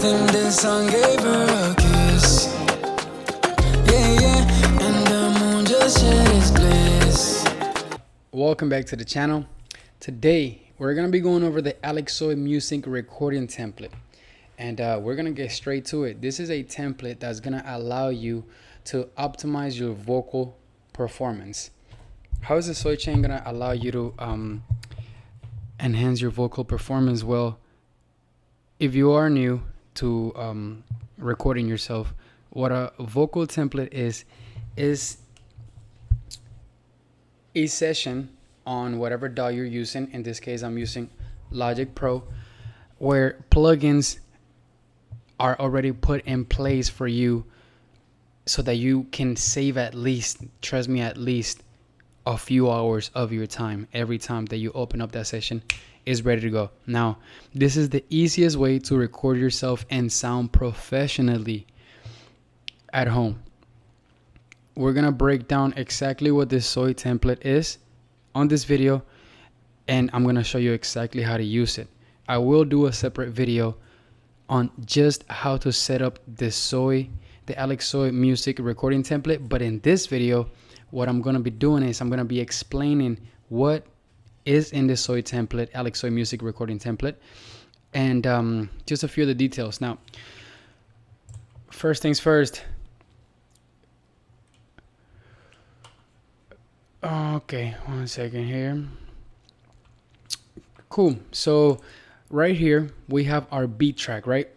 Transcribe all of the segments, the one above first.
think this song gave her a kiss. Yeah, yeah, and the moon just shed its bliss. Welcome back to the channel. Today we're gonna be going over the Alexsoy Music Recording Template, and we're gonna get straight to it. This is a template that's gonna allow you to optimize your vocal performance. How is the Soy chain gonna allow you to enhance your vocal performance? Well, if you are new to recording yourself, what a vocal template is a session on whatever DAW you're using. In this case, I'm using Logic Pro, where plugins are already put in place for you so that you can save at least, trust me, at least a few hours of your time every time that you open up that session is ready to go. Now, this is the easiest way to record yourself and sound professionally at home. We're gonna break down exactly what this Soy template is on this video, and I'm gonna show you exactly how to use it. I will do a separate video on just how to set up the Alexsoy Music Recording Template, but in this video, what I'm gonna be doing is I'm gonna be explaining what is in the Soy template, Alexsoy Music Recording Template, and just a few of the details. Now, first things first. Okay, 1 second here. Cool. So right here we have our beat track, right?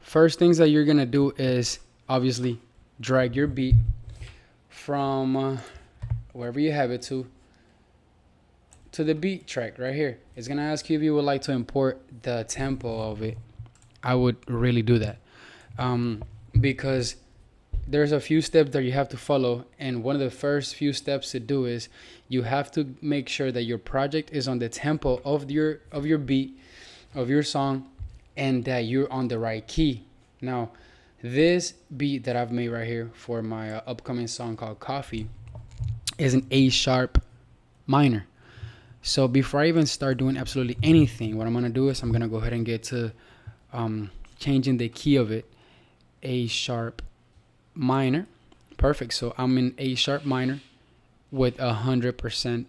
First things that you're gonna do is obviously drag your beat from wherever you have it to the beat track right here. It's gonna ask you if you would like to import the tempo of it. I would really do that because there's a few steps that you have to follow, and one of the first few steps to do is you have to make sure that your project is on the tempo of your beat, of your song, and that you're on the right key. Now, this beat that I've made right here for my upcoming song called Coffee is an A sharp minor. So before I even start doing absolutely anything, what I'm gonna do is I'm gonna go ahead and get to changing the key of it. A sharp minor. Perfect. So I'm in A sharp minor with 100%,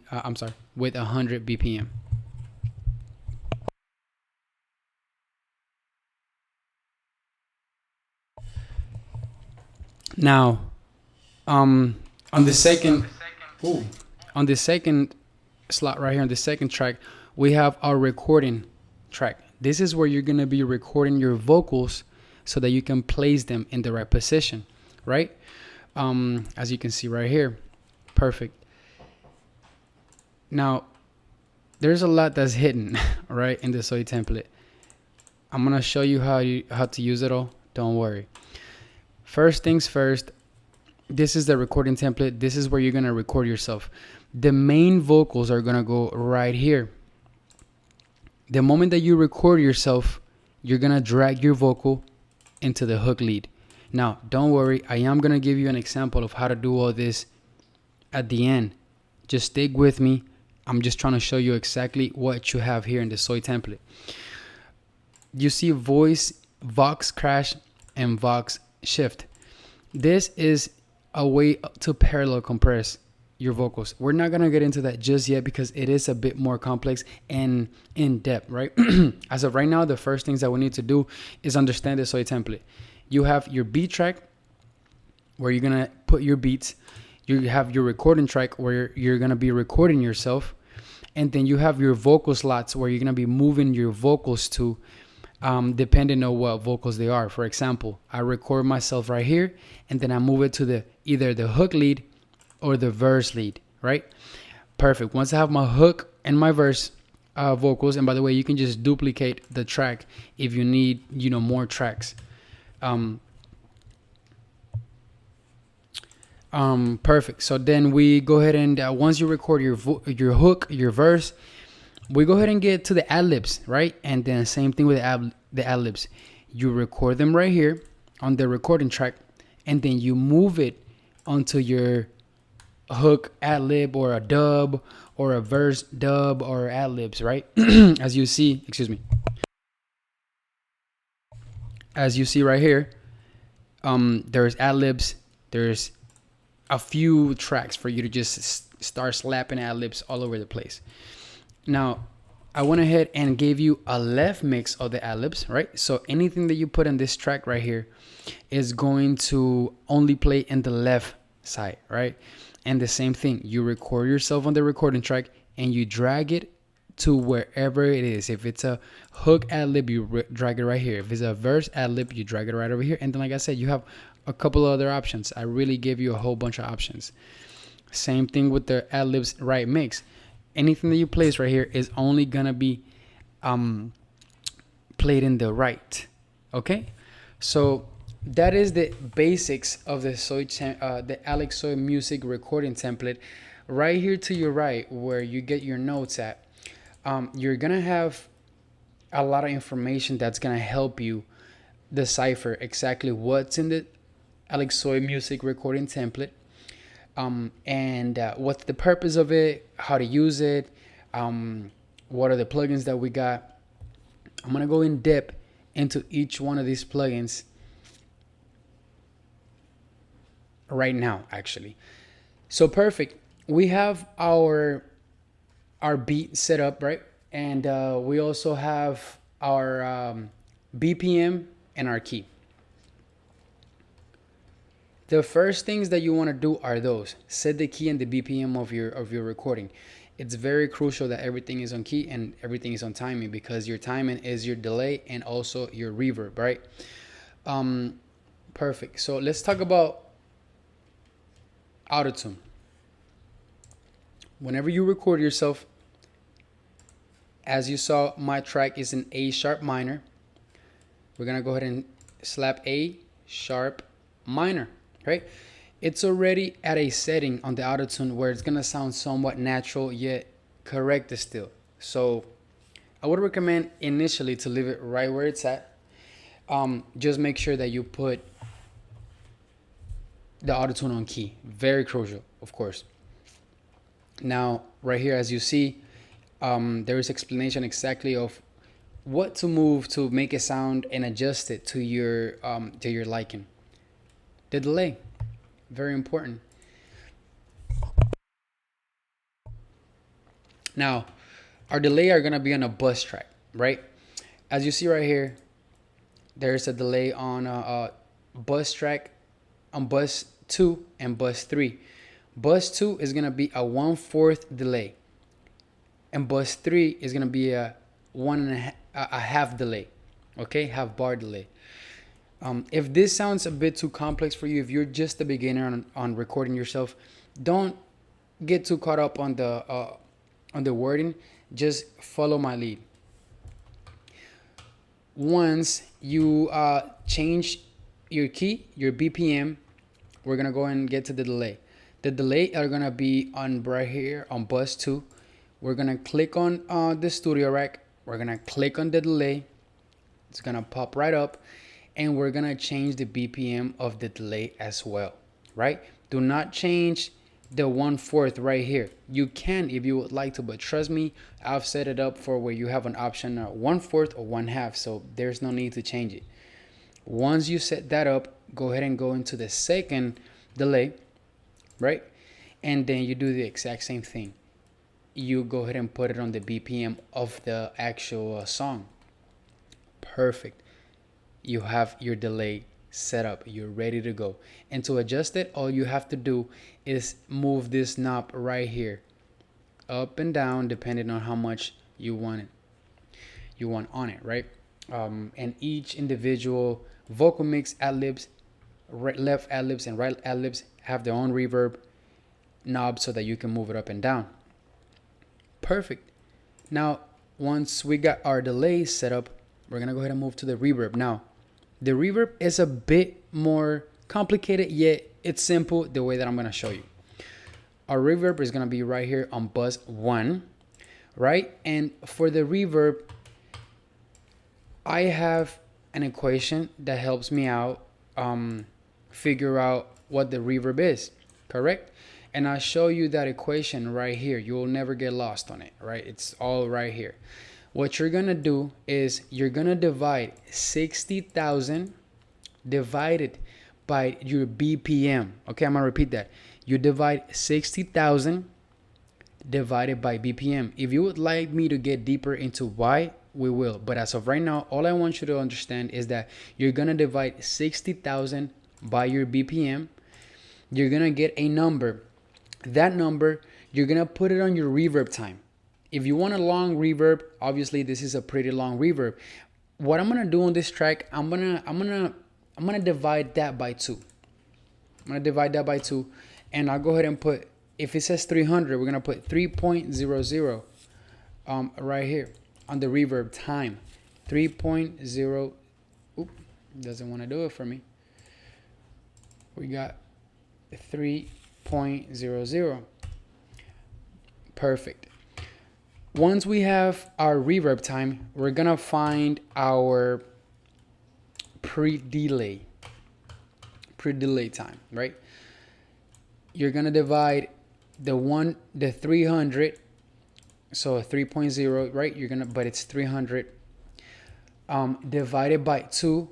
with 100 BPM. Now, on the second slot right here, on the second track, we have our recording track. This is where you're going to be recording your vocals so that you can place them in the right position, right? As you can see right here. Perfect. Now, there's a lot that's hidden right in the Soy template. I'm going to show you how to use it all. Don't worry. First things first, this is the recording template. This is where you're going to record yourself. The main vocals are going to go right here. The moment that you record yourself, you're going to drag your vocal into the hook lead. Now, don't worry. I am going to give you an example of how to do all this at the end. Just stick with me. I'm just trying to show you exactly what you have here in the Soy template. You see voice, Vox crash, and Vox shift. This is a way to parallel compress your vocals. We're not going to get into that just yet because it is a bit more complex and in depth, right? As of right now, the first things that we need to do is understand the Soy template. You have your beat track where you're going to put your beats. You have your recording track where you're going to be recording yourself. And then you have your vocal slots where you're going to be moving your vocals to, depending on what vocals they are. For example, I record myself right here, and then I move it to either the hook lead or the verse lead, right? Perfect. Once I have my hook and my verse vocals, and by the way, you can just duplicate the track if you need, more tracks. Perfect. So then we go ahead and once you record your hook, your verse, we go ahead and get to the ad-libs, right? And then same thing with the ad-libs. You record them right here on the recording track, and then you move it onto your hook ad-lib or a dub or a verse dub or ad-libs, right? As you see, excuse me. as you see right here, there's ad-libs, there's a few tracks for you to just start slapping ad-libs all over the place. Now, I went ahead and gave you a left mix of the ad-libs, right? So anything that you put in this track right here is going to only play in the left side, right? And the same thing, you record yourself on the recording track and you drag it to wherever it is. If it's a hook ad-lib, you drag it right here. If it's a verse ad-lib, you drag it right over here. And then, like I said, you have a couple of other options. I really gave you a whole bunch of options. Same thing with the ad-libs right mix. Anything that you place right here is only gonna be played in the right. Okay, so that is the basics of the Alexsoy Music Recording Template. Right here to your right, where you get your notes at, you're gonna have a lot of information that's gonna help you decipher exactly what's in the Alexsoy Music Recording Template, and what's the purpose of it, how to use it, what are the plugins that we got. I'm gonna go in depth into each one of these plugins right now, actually. So perfect. We have our beat set up, right? And we also have our BPM and our key. The first things that you want to do are those. Set the key and the BPM of your recording. It's very crucial that everything is on key and everything is on timing, because your timing is your delay and also your reverb, right? Perfect. So let's talk about Autotune. Whenever you record yourself, as you saw, my track is in A sharp minor. We're gonna go ahead and slap A sharp minor, right? It's already at a setting on the Autotune where it's gonna sound somewhat natural yet correct still. So I would recommend initially to leave it right where it's at. Just make sure that you put the Autotune on key. Very crucial, of course. Now, right here, as you see, there is explanation exactly of what to move to make it sound and adjust it to your liking. The delay, very important. Now, our delay are gonna be on a bus track, right? As you see right here, there's a delay on a bus track, on bus 2 and bus 3. Bus 2 is gonna be a 1/4 delay, and bus 3 is gonna be a half delay. Okay, half bar delay. If this sounds a bit too complex for you, if you're just a beginner on recording yourself, don't get too caught up on the wording. Just follow my lead. Once you change your key, your BPM, we're gonna go and get to the delay. The delay are gonna be on right here on bus 2. We're gonna click on the studio rack. We're gonna click on the delay. It's gonna pop right up, and we're gonna change the BPM of the delay as well, right? Do not change the 1/4 right here. You can if you would like to, but trust me, I've set it up for where you have an option 1/4 or 1/2, so there's no need to change it. Once you set that up, go ahead and go into the second delay, right? And then you do the exact same thing. You go ahead and put it on the BPM of the actual song. Perfect. You have your delay set up. You're ready to go. And to adjust it, all you have to do is move this knob right here, up and down, depending on how much you want it. You want on it, right? And each individual vocal mix ad-libs, left ad-libs and right ad-libs have their own reverb knob so that you can move it up and down. Perfect. Now, once we got our delay set up, we're gonna go ahead and move to the reverb. Now, the reverb is a bit more complicated, yet it's simple the way that I'm gonna show you. Our reverb is gonna be right here on bus 1, right? And for the reverb, I have an equation that helps me out figure out what the reverb is, correct? And I'll show you that equation right here. You will never get lost on it, right? It's all right here. what you're gonna do is you're gonna divide 60,000 divided by your BPM. Okay, I'm gonna repeat that. You divide 60,000 divided by BPM. If you would like me to get deeper into why, we will. But as of right now, all I want you to understand is that you're gonna divide 60,000 by your BPM. You're gonna get a number. That number, you're gonna put it on your reverb time. If you want a long reverb, obviously this is a pretty long reverb. What I'm gonna do on this track, I'm gonna divide that by 2. I'm gonna divide that by 2, and I'll go ahead and put, if it says 300, we're gonna put 3.00 right here on the reverb time. 3.0. Oop, doesn't want to do it for me. We got 3.00. Perfect. Once we have our reverb time, we're gonna find our pre-delay time, right? You're gonna divide the 300, so 3.0, right? You're gonna, but it's 300 divided by 2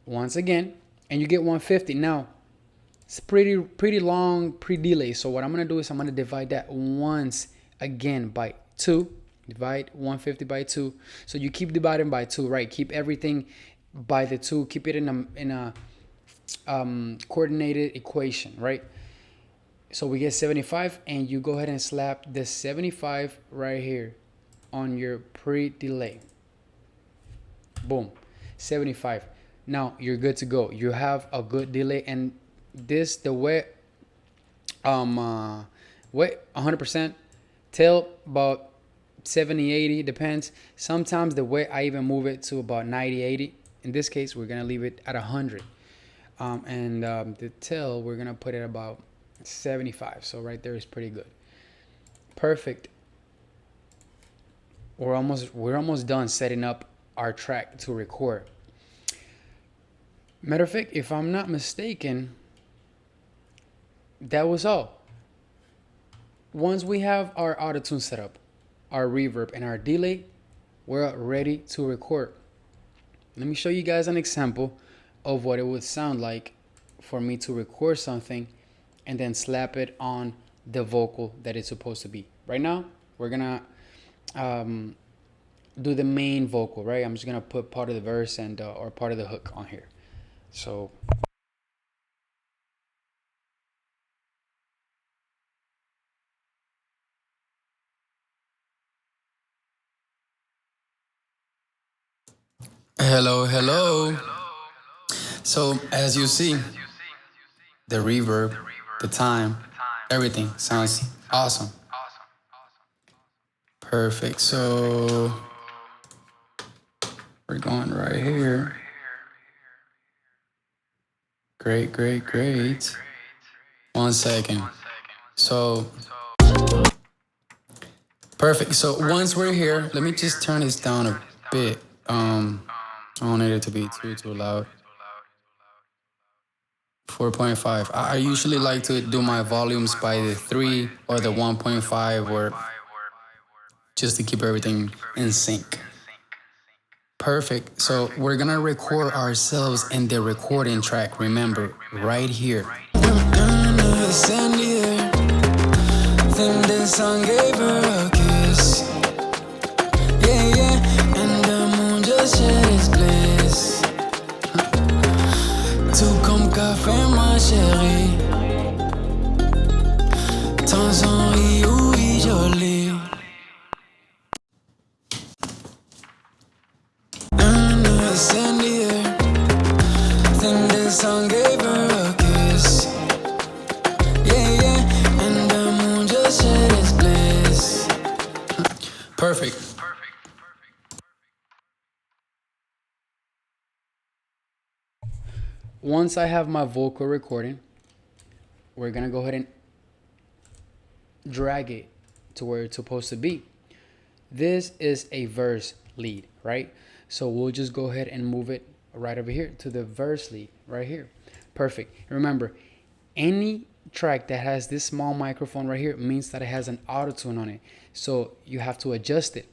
once again, and you get 150. Now it's pretty long pre-delay, so what I'm gonna do is I'm gonna divide that once again by 2. Divide 150 by 2. So you keep dividing by 2, right? Keep everything by the 2. Keep it in a coordinated equation, right? So we get 75, and you go ahead and slap the 75 right here on your pre-delay. Boom, 75. Now you're good to go. You have a good delay, and this, the wet 100%, tail about 70, 80, depends. Sometimes the wet, I even move it to about 90, 80. In this case, we're gonna leave it at 100. The tail, we're gonna put it about 75. So right there is pretty good. Perfect. We're almost done setting up our track to record. Matter of fact, if I'm not mistaken, that was all. Once we have our Autotune set up, our reverb and our delay, we're ready to record. Let me show you guys an example of what it would sound like for me to record something and then slap it on the vocal that it's supposed to be. Right now, we're gonna do the main vocal, right? I'm just gonna put part of the verse and or part of the hook on here. So hello. So as you see, the reverb, the time, everything sounds awesome. Perfect. So we're going right here. Great. 1 second. So perfect. So once we're here, let me just turn this down a bit. I don't need it to be too loud. 4.5. I usually like to do my volumes by the 3 or the 1.5, or just to keep everything in sync. Perfect. So we're gonna record ourselves in the recording track. Remember, right here. Then the sun gave her a kiss. Yeah, and the moon just shed its bliss. Tout comme café, ma chérie. Temps en rit, oui, joli. In the air, then the sun gave her a kiss. Yeah, and the moon just shed its bliss. Perfect. once I have my vocal recording, we're gonna go ahead and drag it to where it's supposed to be. This is a verse lead, right? So we'll just go ahead and move it right over here to the verse lead right here. Perfect. Remember, any track that has this small microphone right here means that it has an auto-tune on it. So you have to adjust it.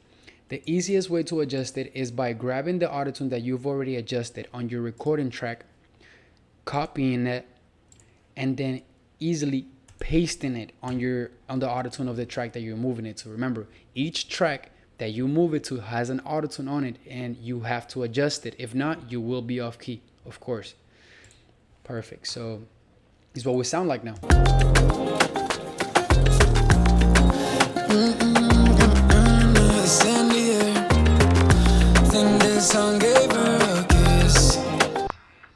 The easiest way to adjust it is by grabbing the Autotune that you've already adjusted on your recording track, copying it, and then easily pasting it on the Autotune of the track that you're moving it to. Remember, each track that you move it to has an Autotune on it, and you have to adjust it. If not, you will be off key, of course. Perfect. So this is what we sound like now.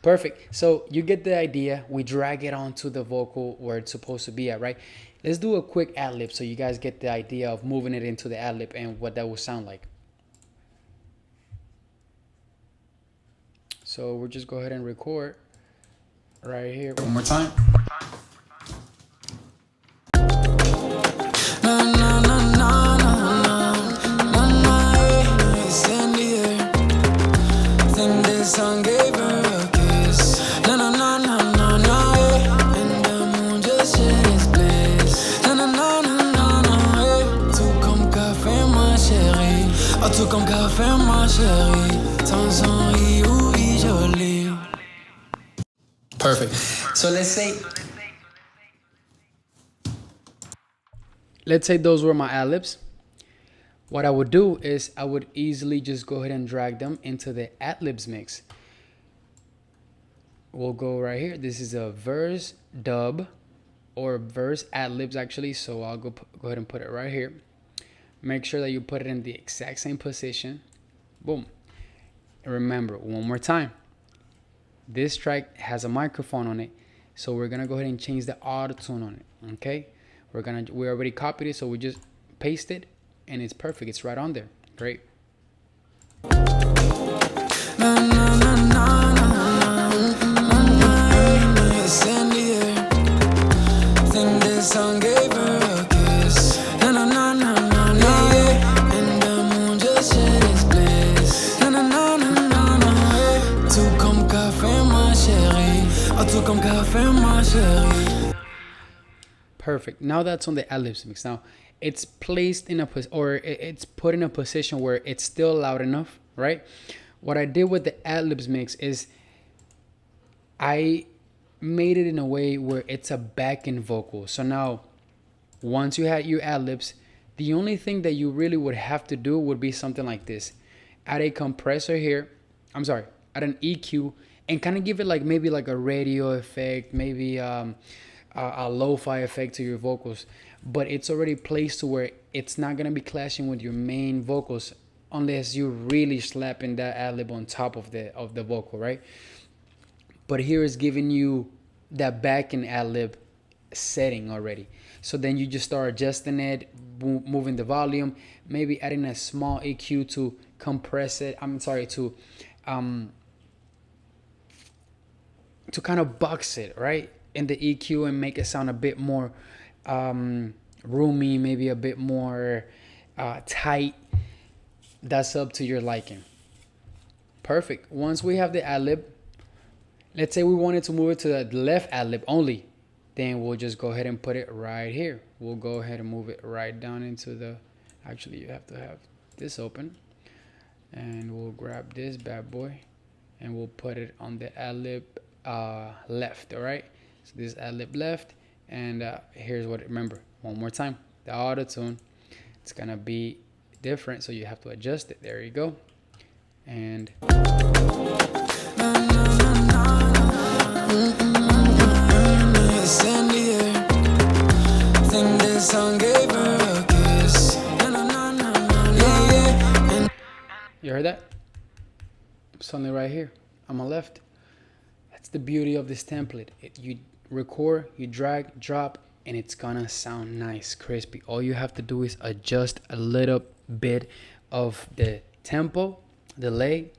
Perfect. So you get the idea. We drag it onto the vocal where it's supposed to be at, right? Let's do a quick ad-lib so you guys get the idea of moving it into the ad-lib and what that will sound like. So we'll just go ahead and record right here. One more time. Perfect. So let's say those were my ad-libs. What I would do is I would easily just go ahead and drag them into the ad-libs mix. We'll go right here. This is a verse dub or verse ad-libs actually. So I'll go ahead and put it right here. Make sure that you put it in the exact same position. Boom. And remember, one more time, this track has a microphone on it, so we're gonna go ahead and change the Autotune on it. Okay, we already copied it, so we just paste it, and it's perfect. It's right on there. Great. Perfect. Now that's on the ad-libs mix. Now it's placed in it's put in a position where it's still loud enough, right? What I did with the ad-libs mix is I made it in a way where it's a back-end vocal. So now once you had your ad-libs, the only thing that you really would have to do would be something like this. Add a compressor here. Add an EQ and kind of give it like maybe like a radio effect, maybe a lo-fi effect to your vocals, but it's already placed to where it's not gonna be clashing with your main vocals unless you're really slapping that ad-lib on top of the vocal, right? But here is giving you that back-end ad-lib setting already. So then you just start adjusting it, moving the volume, maybe adding a small EQ to compress it. To kind of box it right in the EQ and make it sound a bit more roomy, maybe a bit more tight. That's up to your liking. Perfect. Once we have the ad-lib, let's say we wanted to move it to the left ad-lib only, then we'll just go ahead and put it right here. We'll go ahead and move it right down into the, actually you have to have this open, and we'll grab this bad boy and we'll put it on the ad-lib left. All right, so this ad-lib left, and here's what, remember one more time, the Autotune, it's gonna be different, so you have to adjust it. There you go. And you heard that? Something right here on my left. That's the beauty of this template. You record, you drag, drop, and it's gonna sound nice, crispy. All you have to do is adjust a little bit of the tempo, delay,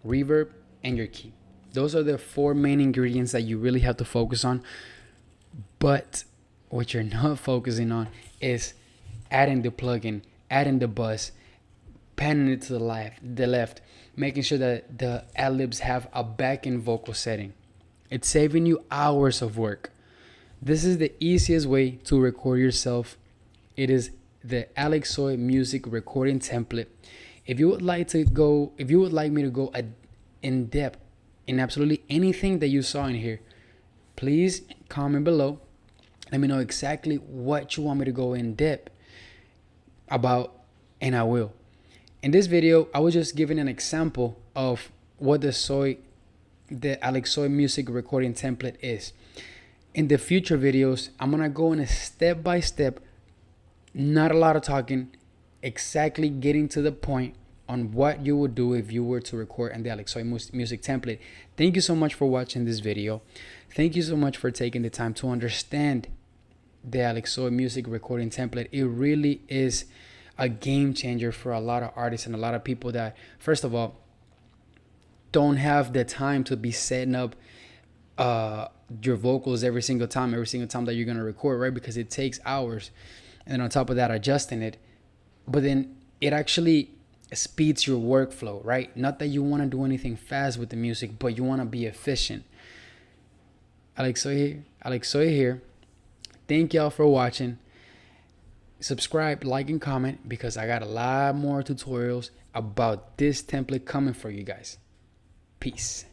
reverb, and your key. Those are the 4 main ingredients that you really have to focus on. But what you're not focusing on is adding the plugin, adding the bus, panning it to the left, making sure that the ad-libs have a back-end vocal setting. It's saving you hours of work. This is the easiest way to record yourself. It is the Alexsoy Music Recording Template. If you would like to go, if you would like me to go in depth in absolutely anything that you saw in here, please comment below. Let me know exactly what you want me to go in depth about, and I will. In this video, I was just giving an example of what the Alexsoy Music Recording Template is. In the future videos, I'm gonna go in a step by step, not a lot of talking, exactly getting to the point on what you would do if you were to record in the Alexsoy Music Template. Thank you so much for watching this video. Thank you so much for taking the time to understand the Alexsoy Music Recording Template. It really is a game changer for a lot of artists and a lot of people that, first of all, don't have the time to be setting up your vocals every single time that you're gonna record, right? Because it takes hours, and then on top of that, adjusting it. But then it actually speeds your workflow, right? Not that you want to do anything fast with the music, but you want to be efficient. Alexsoy here. Thank y'all for watching. Subscribe, like, and comment, because I got a lot more tutorials about this template coming for you guys. Peace.